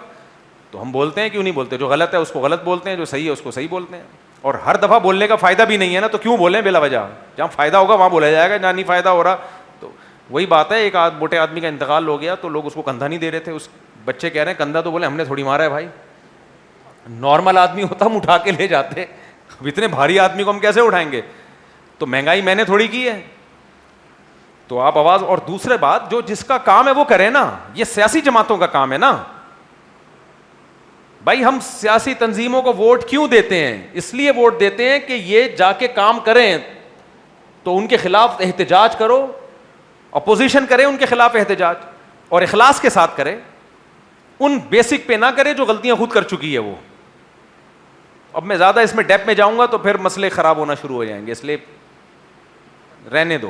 تو ہم بولتے ہیں کیوں نہیں بولتے؟ جو غلط ہے اس کو غلط بولتے ہیں، جو صحیح ہے اس کو صحیح بولتے ہیں، اور ہر دفعہ بولنے کا فائدہ بھی نہیں ہے نا، تو کیوں بولیں بلا وجہ؟ جہاں فائدہ ہوگا وہاں بولا جائے گا، جہاں نہیں فائدہ ہو رہا تو وہی بات ہے۔ ایک موٹے آدمی کا انتقال ہو گیا تو لوگ اس کو کندھا نہیں دے رہے تھے، اس بچے کہہ رہے ہیں کندھا، تو بولے ہم نے تھوڑی مارا ہے بھائی، نارمل آدمی ہوتا ہم اٹھا کے لے جاتے، اتنے بھاری آدمی کو ہم کیسے اٹھائیں گے؟ تو مہنگائی میں نے تھوڑی کی ہے، تو آپ آواز۔ اور دوسرے بات، جو جس کا کام ہے وہ کرے نا، یہ سیاسی جماعتوں کا کام ہے نا بھائی۔ ہم سیاسی تنظیموں کو ووٹ کیوں دیتے ہیں؟ اس لیے ووٹ دیتے ہیں کہ یہ جا کے کام کریں، تو ان کے خلاف احتجاج کرو، اپوزیشن کرے ان کے خلاف احتجاج، اور اخلاص کے ساتھ کرے، ان بیسک پہ نہ کرے جو غلطیاں خود کر چکی ہے وہ۔ اب میں زیادہ اس میں ڈیپ میں جاؤں گا تو پھر مسئلے خراب ہونا شروع ہو جائیں گے، اس لیے رہنے دو۔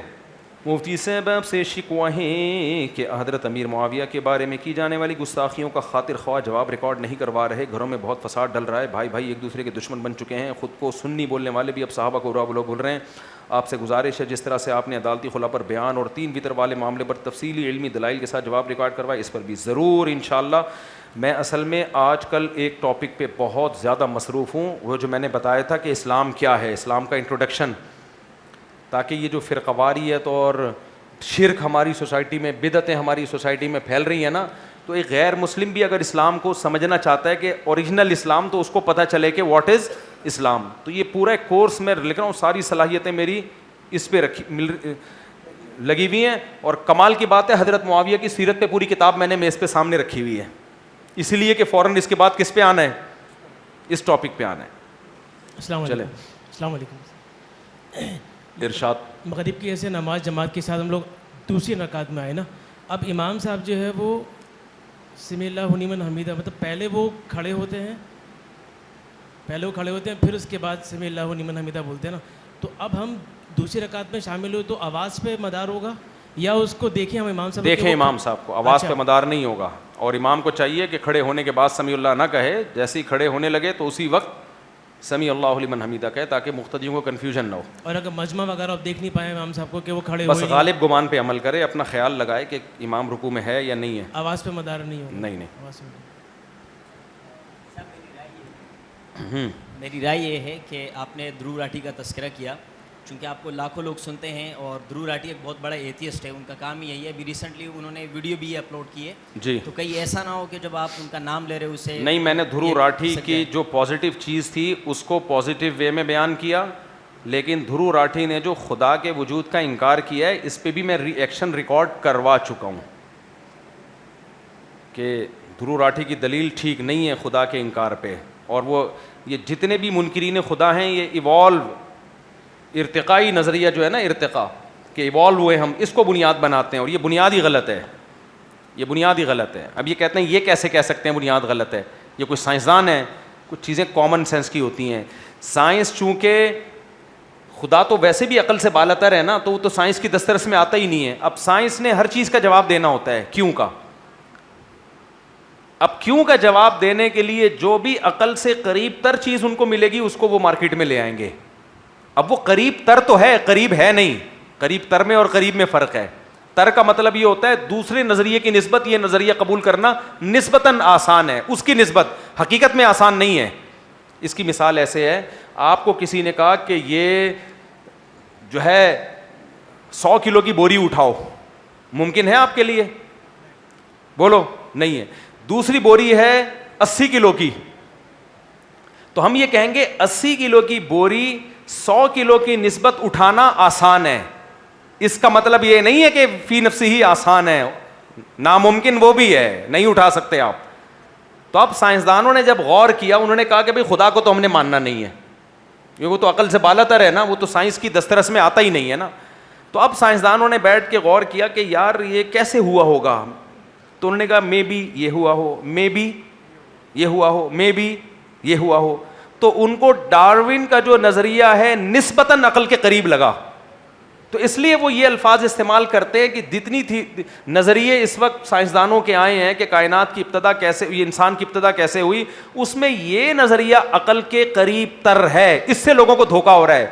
مفتی صاحب آپ سے شکوہ ہے کہ حضرت امیر معاویہ کے بارے میں کی جانے والی گستاخیوں کا خاطر خواہ جواب ریکارڈ نہیں کروا رہے، گھروں میں بہت فساد ڈل رہا ہے، بھائی بھائی ایک دوسرے کے دشمن بن چکے ہیں، خود کو سنی بولنے والے بھی اب صحابہ کو برا بول رہے ہیں، آپ سے گزارش ہے جس طرح سے آپ نے عدالتی خلا پر بیان اور 3 وطر والے معاملے پر تفصیلی علمی دلائل کے ساتھ جواب ریکارڈ کروائے, اس پر بھی ضرور انشاءاللہ. میں اصل میں آج کل ایک ٹاپک پہ بہت زیادہ مصروف ہوں, وہ جو میں نے بتایا تھا کہ اسلام کیا ہے, اسلام کا انٹروڈکشن, تاکہ یہ جو فرقہ واریت اور شرک ہماری سوسائٹی میں, بدعتیں ہماری سوسائٹی میں پھیل رہی ہیں نا, تو ایک غیر مسلم بھی اگر اسلام کو سمجھنا چاہتا ہے کہ اوریجنل اسلام, تو اس کو پتہ چلے کہ واٹ از اسلام. تو یہ پورا ایک کورس میں لکھ رہا ہوں, ساری صلاحیتیں میری اس پہ لگی ہوئی ہیں. اور کمال کی بات ہے حضرت معاویہ کی سیرت پہ پوری کتاب میں نے میز پہ سامنے رکھی ہوئی ہے, اس لیے کہ فوراً اس کے بعد کس پہ آنا ہے, اس ٹاپک پہ آنا ہے. السلام علیکم. ارشاد. مغرب کی ایسے نماز جماعت کے ساتھ ہم لوگ دوسری رکعت میں آئے نا, اب امام صاحب جو ہے وہ سمی اللہ لمن حمیدہ, مطلب پہلے وہ کھڑے ہوتے ہیں, پھر اس کے بعد سمی اللہ لمن حمیدہ بولتے ہیں نا, تو اب ہم دوسری رکعت میں شامل ہوئے تو آواز پہ مدار ہوگا یا اس کو دیکھیں ہم امام صاحب دیکھیں امام صاحب کو آواز پہ مدار نہیں ہوگا, اور امام کو چاہیے کہ کھڑے ہونے کے بعد سمیع اللہ نہ کہے, جیسے ہی کھڑے ہونے لگے تو اسی وقت سمیع اللہ لمن حمیدہ کہے, تاکہ مقتدیوں کو کنفیوژن نہ ہو. اور اگر مجمع وغیرہ آپ دیکھ نہیں پائے امام صاحب کو کہ وہ کھڑے بس غالب گمان پہ عمل کرے, اپنا خیال لگائے کہ امام رکوع میں ہے یا نہیں ہے, آواز پہ مدار نہیں ہوگا. نہیں. میری رائے یہ ہے کہ آپ نے دھرو راٹھی کا تذکرہ کیا, چونکہ آپ کو لاکھوں لوگ سنتے ہیں, اور دھرو راٹھی ایک بہت بڑا ایتھیسٹ ہے, ان کا کام یہی ہے. ابھی ریسنٹلی انہوں نے ویڈیو بھی اپلوڈ کی ہے جی, تو کہیں ایسا نہ ہو کہ جب آپ ان کا نام لے رہے ہو اسے نہیں, میں نے دھرو راٹھی کی جو پازیٹیو چیز تھی اس کو پازیٹیو وے میں بیان کیا, لیکن دھرو راٹھی نے جو خدا کے وجود کا انکار کیا ہے اس پہ بھی میں ری ایکشن ریکارڈ کروا چکا ہوں کہ دھرو راٹھی کی دلیل ٹھیک نہیں ہے خدا کے انکار پہ. اور وہ یہ جتنے بھی منکرین خدا ہیں یہ ایوالو, ارتقائی نظریہ جو ہے نا, ارتقاء کہ ایوالو ہوئے ہم, اس کو بنیاد بناتے ہیں, اور یہ بنیاد ہی غلط ہے, یہ بنیاد ہی غلط ہے. اب یہ کہتے ہیں یہ کیسے کہہ سکتے ہیں بنیاد غلط ہے, یہ کوئی سائنسدان ہے, کچھ چیزیں کامن سینس کی ہوتی ہیں. سائنس چونکہ خدا تو ویسے بھی عقل سے بالاتر ہے نا, تو وہ تو سائنس کی دسترس میں آتا ہی نہیں ہے. اب سائنس نے ہر چیز کا جواب دینا ہوتا ہے کیوں کا. اب کیوں کا جواب دینے کے لیے جو بھی عقل سے قریب تر چیز ان کو ملے گی اس کو وہ مارکیٹ میں لے آئیں گے. اب وہ قریب تر تو ہے, قریب ہے نہیں, قریب تر میں اور قریب میں فرق ہے. تر کا مطلب یہ ہوتا ہے دوسرے نظریے کی نسبت یہ نظریہ قبول کرنا نسبتاً آسان ہے, اس کی نسبت حقیقت میں آسان نہیں ہے. اس کی مثال ایسے ہے, آپ کو کسی نے کہا کہ یہ جو ہے 100 کلو کی بوری اٹھاؤ, ممکن ہے آپ کے لیے؟ بولو نہیں ہے. دوسری بوری ہے 80 کلو کی, تو ہم یہ کہیں گے 80 کلو کی بوری 100 کلو کی نسبت اٹھانا آسان ہے. اس کا مطلب یہ نہیں ہے کہ فی نفسی ہی آسان ہے, ناممکن وہ بھی ہے, نہیں اٹھا سکتے آپ. تو اب سائنسدانوں نے جب غور کیا انہوں نے کہا کہ بھئی خدا کو تو ہم نے ماننا نہیں ہے, کیونکہ وہ تو عقل سے بالاتر ہے نا, وہ تو سائنس کی دسترس میں آتا ہی نہیں ہے نا. تو اب سائنسدانوں نے بیٹھ کے غور کیا کہ یار یہ کیسے ہوا ہوگا. تو انہوں نے کہا مے بی یہ ہوا ہو, مے بی یہ ہوا ہو, مے بی یہ ہوا ہو. تو ان کو ڈاروین کا جو نظریہ ہے نسبتاً عقل کے قریب لگا, تو اس لیے وہ یہ الفاظ استعمال کرتے ہیں کہ جتنی تھی نظریے اس وقت سائنسدانوں کے آئے ہیں کہ کائنات کی ابتدا کیسے ہوئی, انسان کی ابتدا کیسے ہوئی, اس میں یہ نظریہ عقل کے قریب تر ہے. اس سے لوگوں کو دھوکا ہو رہا ہے.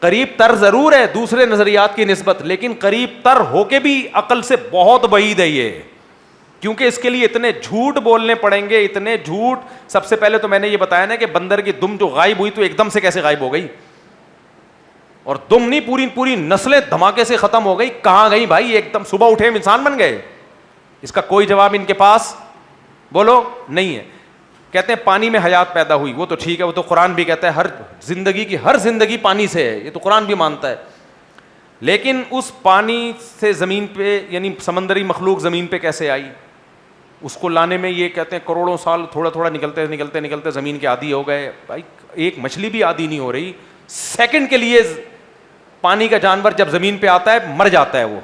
قریب تر ضرور ہے دوسرے نظریات کی نسبت, لیکن قریب تر ہو کے بھی عقل سے بہت بعید ہے یہ, کیونکہ اس کے لیے اتنے جھوٹ بولنے پڑیں گے, اتنے جھوٹ. سب سے پہلے تو میں نے یہ بتایا نا کہ بندر کی دم جو غائب ہوئی تو ایک دم سے کیسے غائب ہو گئی, اور دم نہیں پوری نسلیں دھماکے سے ختم ہو گئی. کہاں گئی بھائی, ایک دم صبح اٹھے انسان بن گئے. اس کا کوئی جواب ان کے پاس بولو نہیں ہے. کہتے ہیں پانی میں حیات پیدا ہوئی, وہ تو ٹھیک ہے, وہ تو قرآن بھی کہتا ہے ہر زندگی پانی سے ہے, یہ تو قرآن بھی مانتا ہے. لیکن اس پانی سے زمین پہ یعنی سمندری مخلوق زمین پہ کیسے آئی, اس کو لانے میں یہ کہتے ہیں کروڑوں سال تھوڑا تھوڑا نکلتے زمین کے عادی ہو گئے. بھائی ایک مچھلی بھی عادی نہیں ہو رہی, سیکنڈ کے لیے پانی کا جانور جب زمین پہ آتا ہے مر جاتا ہے وہ.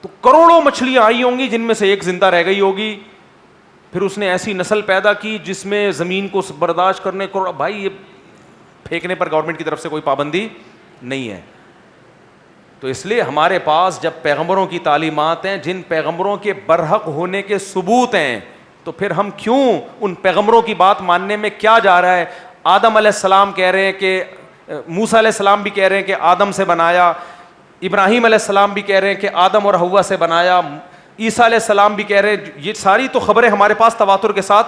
تو کروڑوں مچھلیاں آئی ہوں گی جن میں سے ایک زندہ رہ گئی ہوگی. پھر اس نے ایسی نسل پیدا کی جس میں زمین کو برداشت کرنے کو, بھائی یہ پھینکنے پر گورنمنٹ کی طرف سے کوئی پابندی نہیں ہے. تو اس لیے ہمارے پاس جب پیغمبروں کی تعلیمات ہیں, جن پیغمبروں کے برحق ہونے کے ثبوت ہیں, تو پھر ہم کیوں ان پیغمبروں کی بات ماننے میں کیا جا رہا ہے. آدم علیہ السلام کہہ رہے ہیں کہ موسیٰ علیہ السلام بھی کہہ رہے ہیں کہ آدم سے بنایا, ابراہیم علیہ السلام بھی کہہ رہے ہیں کہ آدم اور حوا سے بنایا, عیسیٰ علیہ السلام بھی کہہ رہے ہیں. یہ ساری تو خبریں ہمارے پاس تواتر کے ساتھ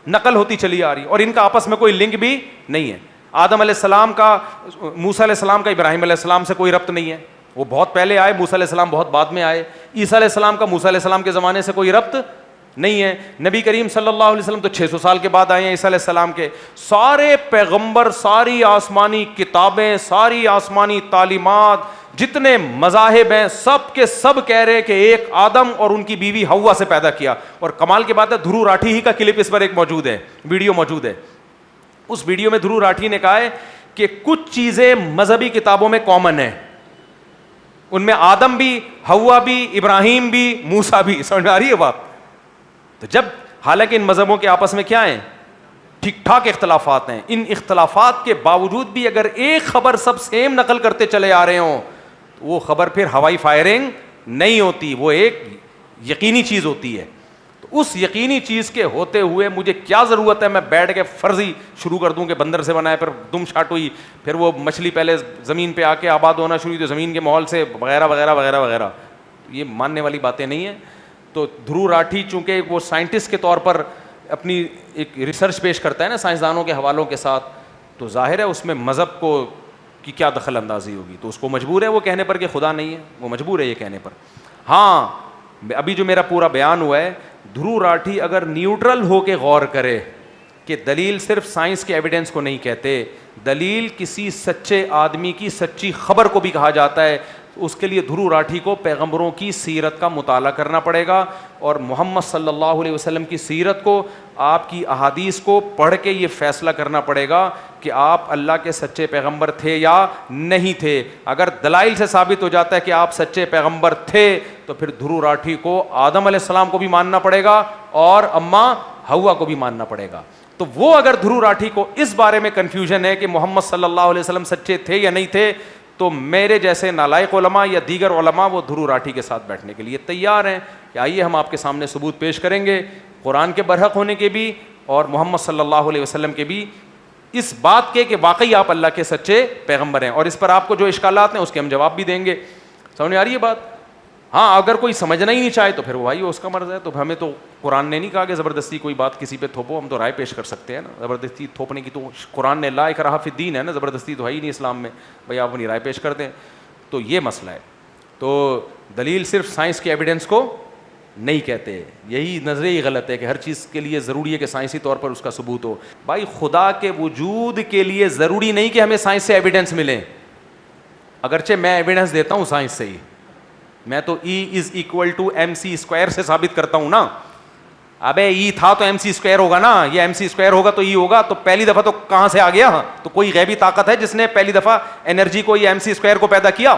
نقل ہوتی چلی آ رہی ہیں, اور ان کا آپس میں کوئی لنک بھی نہیں ہے. آدم علیہ السلام کا موسیٰ علیہ السلام کا ابراہیم علیہ السلام سے کوئی ربط نہیں ہے, وہ بہت پہلے آئے, موسیٰ علیہ السلام بہت بعد میں آئے. عیسیٰ علیہ السلام کا موسیٰ علیہ السلام کے زمانے سے کوئی ربط نہیں ہے. نبی کریم صلی اللہ علیہ وسلم تو 600 سال کے بعد آئے ہیں عیسیٰ علیہ السلام کے. سارے پیغمبر, ساری آسمانی کتابیں, ساری آسمانی تعلیمات, جتنے مذاہب ہیں, سب کے سب کہہ رہے کہ ایک آدم اور ان کی بیوی حوا سے پیدا کیا. اور کمال کی بات ہے, دھرو راٹھی ہی کا کلپ اس پر ایک موجود ہے, ویڈیو موجود ہے. اس ویڈیو میں دھرو راٹھی نے کہا ہے کہ کچھ چیزیں مذہبی کتابوں میں کامن ہیں, ان میں آدم بھی, حوا بھی, ابراہیم بھی, موسیٰ بھی. سمجھ میں آ رہی ہے بات؟ تو جب حالانکہ ان مذہبوں کے آپس میں کیا ہیں, ٹھیک ٹھاک اختلافات ہیں, ان اختلافات کے باوجود بھی اگر ایک خبر سب سیم نقل کرتے چلے آ رہے ہوں تو وہ خبر پھر ہوائی فائرنگ نہیں ہوتی, وہ ایک یقینی چیز ہوتی ہے. تو اس یقینی چیز کے ہوتے ہوئے مجھے کیا ضرورت ہے میں بیٹھ کے فرضی شروع کر دوں کہ بندر سے بنائے, پھر دم شاٹ ہوئی, پھر وہ مچھلی پہلے زمین پہ آ کے آباد ہونا شروع ہوئی تو زمین کے ماحول سے وغیرہ وغیرہ وغیرہ وغیرہ. یہ ماننے والی باتیں نہیں ہیں. تو دھرو راٹھی چونکہ وہ سائنٹسٹ کے طور پر اپنی ایک ریسرچ پیش کرتا ہے نا سائنسدانوں کے حوالوں کے ساتھ, تو ظاہر ہے اس میں مذہب کو کی کیا دخل اندازی ہوگی, تو اس کو مجبور ہے وہ کہنے پر کہ خدا نہیں ہے, وہ مجبور ہے یہ کہنے پر. ہاں ابھی جو میرا پورا بیان ہوا ہے, دھرو راٹھی اگر نیوٹرل ہو کے غور کرے کہ دلیل صرف سائنس کے ایویڈنس کو نہیں کہتے, دلیل کسی سچے آدمی کی سچی خبر کو بھی کہا جاتا ہے, اس کے لیے دھرو راٹھی کو پیغمبروں کی سیرت کا مطالعہ کرنا پڑے گا, اور محمد صلی اللہ علیہ وسلم کی سیرت کو, آپ کی احادیث کو پڑھ کے یہ فیصلہ کرنا پڑے گا کہ آپ اللہ کے سچے پیغمبر تھے یا نہیں تھے. اگر دلائل سے ثابت ہو جاتا ہے کہ آپ سچے پیغمبر تھے تو پھر دھرو راٹھی کو آدم علیہ السلام کو بھی ماننا پڑے گا اور اماں حوا کو بھی ماننا پڑے گا. تو وہ اگر دھرو راٹھی کو اس بارے میں کنفیوژن ہے کہ محمد صلی اللہ علیہ وسلم سچے تھے یا نہیں تھے, تو میرے جیسے نالائق علماء یا دیگر علماء وہ دھرو راٹھی کے ساتھ بیٹھنے کے لیے تیار ہیں کہ آئیے ہم آپ کے سامنے ثبوت پیش کریں گے قرآن کے برحق ہونے کے بھی اور محمد صلی اللہ علیہ وسلم کے بھی, اس بات کے کہ واقعی آپ اللہ کے سچے پیغمبر ہیں, اور اس پر آپ کو جو اشکالات ہیں اس کے ہم جواب بھی دیں گے. سمجھ میں آ رہی ہے بات؟ ہاں اگر کوئی سمجھنا ہی نہیں چاہے تو پھر وہ بھائی اس کا مرض ہے, تو ہمیں تو قرآن نے نہیں کہا کہ زبردستی کوئی بات کسی پہ تھوپو, ہم تو رائے پیش کر سکتے ہیں نا. زبردستی تھوپنے کی تو قرآن نے لا اکراہ فی الدین ہے نا, زبردستی تو ہے ہی نہیں اسلام میں, بھائی آپ اپنی رائے پیش کر دیں. تو یہ مسئلہ ہے. تو دلیل صرف سائنس کے ایویڈنس کو نہیں کہتے, یہی نظریہ غلط ہے کہ ہر چیز کے لیے ضروری ہے کہ سائنسی طور پر اس کا ثبوت ہو. بھائی خدا کے وجود کے لیے ضروری نہیں کہ ہمیں سائنس سے ایویڈنس ملے, اگرچہ میں ایویڈنس دیتا ہوں سائنس سے ہی, میں تو E=mc² سے ثابت کرتا ہوں نا. ابے ای تھا تو mc² ہوگا نا, یہ mc² ہوگا تو ای ہوگا, تو پہلی دفعہ تو کہاں سے آ گیا؟ تو کوئی غیبی طاقت ہے جس نے پہلی دفعہ انرجی کو یہ mc² کو پیدا کیا؟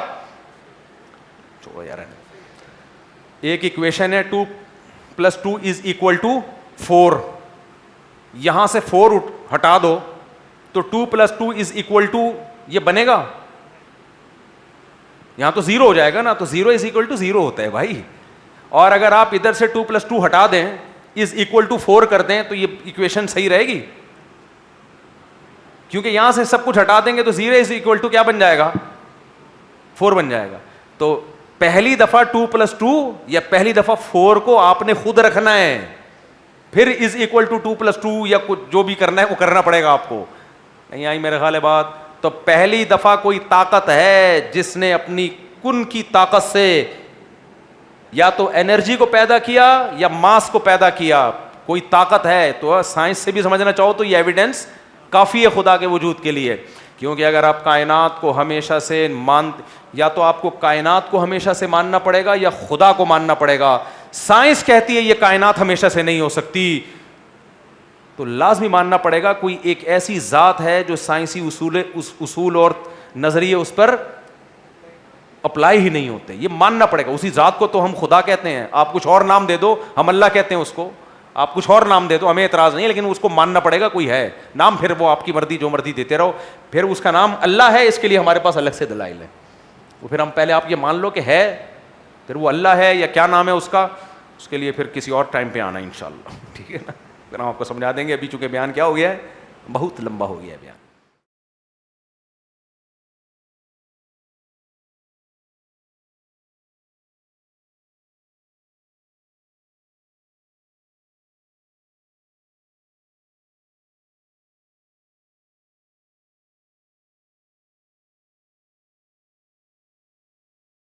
چھوڑو یار, ایک ایکویشن ہے 2+2=4, یہاں سے 4 ہٹا دو تو 2+2=, یہ بنے گا؟ یہاں تو 0 ہو جائے گا نا, تو 0=0 ہوتا ہے بھائی. اور اگر آپ ادھر سے 2+2 ہٹا دیں =4 کر دیں تو یہ ایکویشن صحیح رہے گی, کیونکہ یہاں سے سب کچھ ہٹا دیں گے تو 0=, کیا بن جائے گا؟ 4 بن جائے گا. تو پہلی دفعہ 2+2 یا پہلی دفعہ 4 کو آپ نے خود رکھنا ہے, پھر =2+2 یا کچھ جو بھی کرنا ہے وہ کرنا پڑے گا آپ کو. نہیں آئی میرے خیال ہے بات؟ تو پہلی دفعہ کوئی طاقت ہے جس نے اپنی کن کی طاقت سے یا تو انرجی کو پیدا کیا یا ماس کو پیدا کیا, کوئی طاقت ہے. تو سائنس سے بھی سمجھنا چاہو تو یہ ایویڈنس کافی ہے خدا کے وجود کے لیے, کیونکہ اگر آپ کائنات کو ہمیشہ سے یا تو آپ کو کائنات کو ہمیشہ سے ماننا پڑے گا یا خدا کو ماننا پڑے گا. سائنس کہتی ہے یہ کائنات ہمیشہ سے نہیں ہو سکتی, تو لازمی ماننا پڑے گا کوئی ایک ایسی ذات ہے جو سائنسی اصول اور نظریے اس پر اپلائی ہی نہیں ہوتے, یہ ماننا پڑے گا. اسی ذات کو تو ہم خدا کہتے ہیں, آپ کچھ اور نام دے دو, ہم اللہ کہتے ہیں اس کو, آپ کچھ اور نام دے دو, ہمیں اعتراض نہیں, لیکن اس کو ماننا پڑے گا کوئی ہے نام, پھر وہ آپ کی مرضی جو مرضی دیتے رہو, پھر اس کا نام اللہ ہے, اس کے لیے ہمارے پاس الگ سے دلائل ہے. وہ پھر ہم پہلے آپ یہ مان لو کہ ہے, پھر وہ اللہ ہے یا کیا نام ہے اس کا, اس کے لیے پھر کسی اور ٹائم پہ آنا انشاءاللہ, ٹھیک ہے نا, پھر ہم آپ کو سمجھا دیں گے. ابھی چونکہ بیان کیا ہو گیا ہے, بہت لمبا ہو گیا ہے بیان.